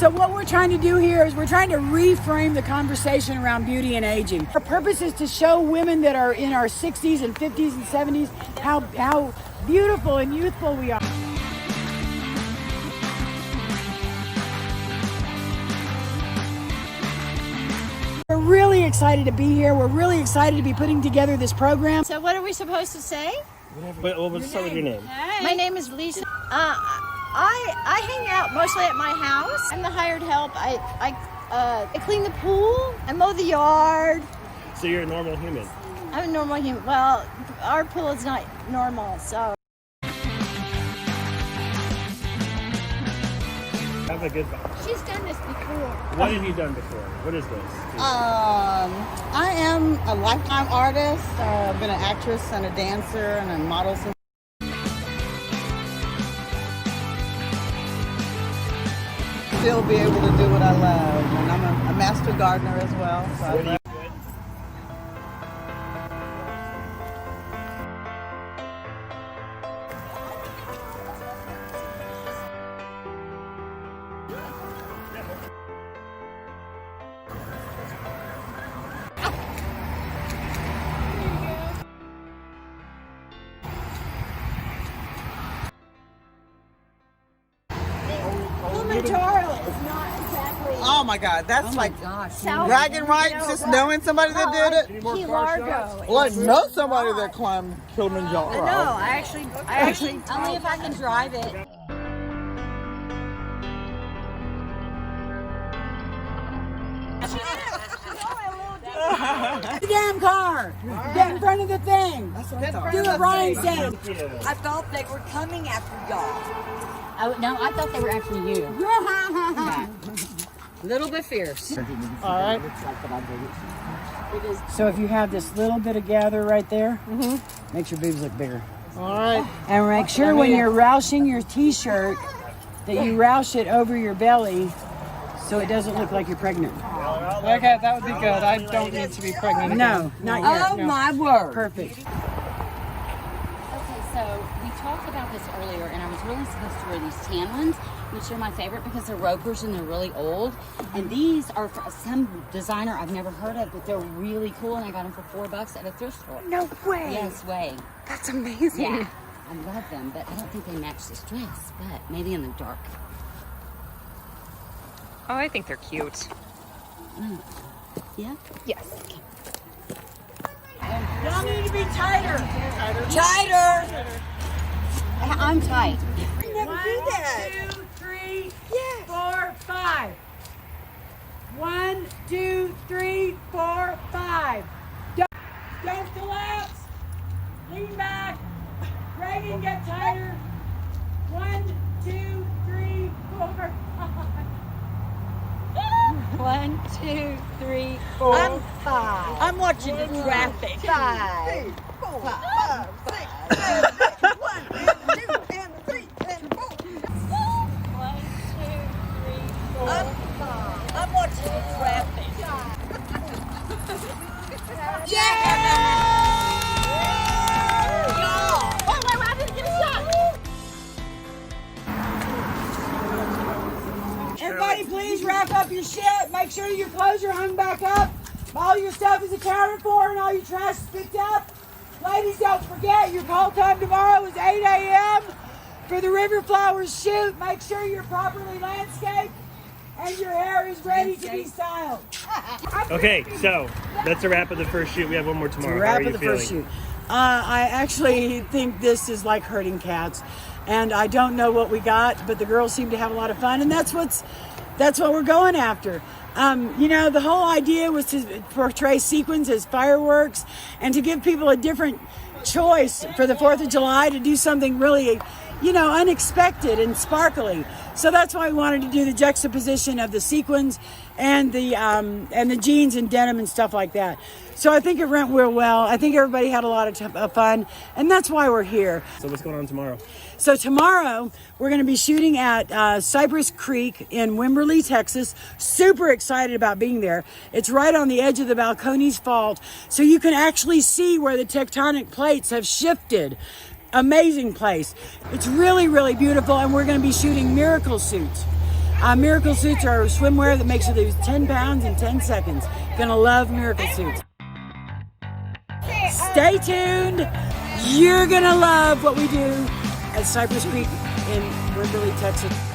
So what we're trying to do here is we're trying to reframe the conversation around beauty and aging. Our purpose is to show women that are in our 60s and 50s and 70s how beautiful and youthful we are. We're really excited to be here. We're really excited to be putting together this program. So what are we supposed to say? Well, let's start with your name. Hey. My name is Lisa. I hang out mostly at my house. I'm the hired help. I clean the pool. I mow the yard. So you're a normal human. I'm a normal human. Well, our pool is not normal, so. Have a good one. She's done this before. What have you done before? What is this? I am a lifetime artist. I've been an actress and a dancer and a model since. Still be able to do what I love, and I'm a master gardener as well. So I love. Oh my God, that's bragging rights, just knowing somebody that did it. Key Largo. Well, I know somebody that climbed Kilimanjaro. No, I actually only if I can drive it. The damn car! Get in front of the thing! Do what Ryan said! I thought they were coming after y'all. Oh, no, I thought they were after you. A little bit fierce. All right. So if you have this little bit of gather right there, makes your boobs look bigger. All right. And make sure when you're roushing your t-shirt that you roush it over your belly so it doesn't look like you're pregnant. Okay, that would be good. I don't need to be pregnant. No, not yet. Oh my word. Perfect. Okay, so we talked about this earlier, and I was really supposed to wear these tan ones, which are my favorite because they're ropers and they're really old. And these are from some designer I've never heard of, but they're really cool, and I got them for $4 at a thrift store. No way. Yes, way. That's amazing. Yeah, I love them, but I don't think they match this dress, but maybe in the dark. Oh, I think they're cute. Yeah? Yes. Y'all need to be tighter. Tighter. I'm tight. You never do that. 1, 2, 3, Yes. 4, 5. 1, 2, 3, 4, 5. Don't collapse. Lean back. Reagan, get tighter. 1, 2, 3, 4, 5. 1, 2, 3, 4, 5. I'm watching the traffic. 5. 4, 5, 6, 7, 8. 1, 2, and 3, and 4. 1, 2, 3, 4, 5. I'm watching the traffic. Everybody please wrap up your shit. Make sure your clothes are hung back up. All your stuff is accounted for and all your trash is picked up. Ladies, don't forget your call time tomorrow is 8 a.m. for the River Flowers shoot. Make sure you're properly landscaped and your hair is ready to be styled. Okay, so that's a wrap of the first shoot. We have one more tomorrow. How Wrap are you of the feeling? first shoot. I actually think this is like herding cats, and I don't know what we got, but the girls seem to have a lot of fun, and that's what we're going after. You know, the whole idea was to portray sequins as fireworks and to give people a different choice for the 4th of July to do something really, you know, unexpected and sparkly. So that's why we wanted to do the juxtaposition of the sequins and the jeans and denim and stuff like that. So I think it went real well. I think everybody had a lot of fun, and that's why we're here. So what's going on tomorrow? So tomorrow we're going to be shooting at Cypress Creek in Wimberley, Texas. Super excited about being there. It's right on the edge of the Balcones Fault, so you can actually see where the tectonic plates have shifted. Amazing place. It's really, really beautiful, and we're going to be shooting miracle suits. Miracle Suits are swimwear that makes you lose 10 pounds in 10 seconds. Gonna love Miracle Suits. Stay tuned. You're gonna love what we do at Cypress Creek in Wimberley, Texas.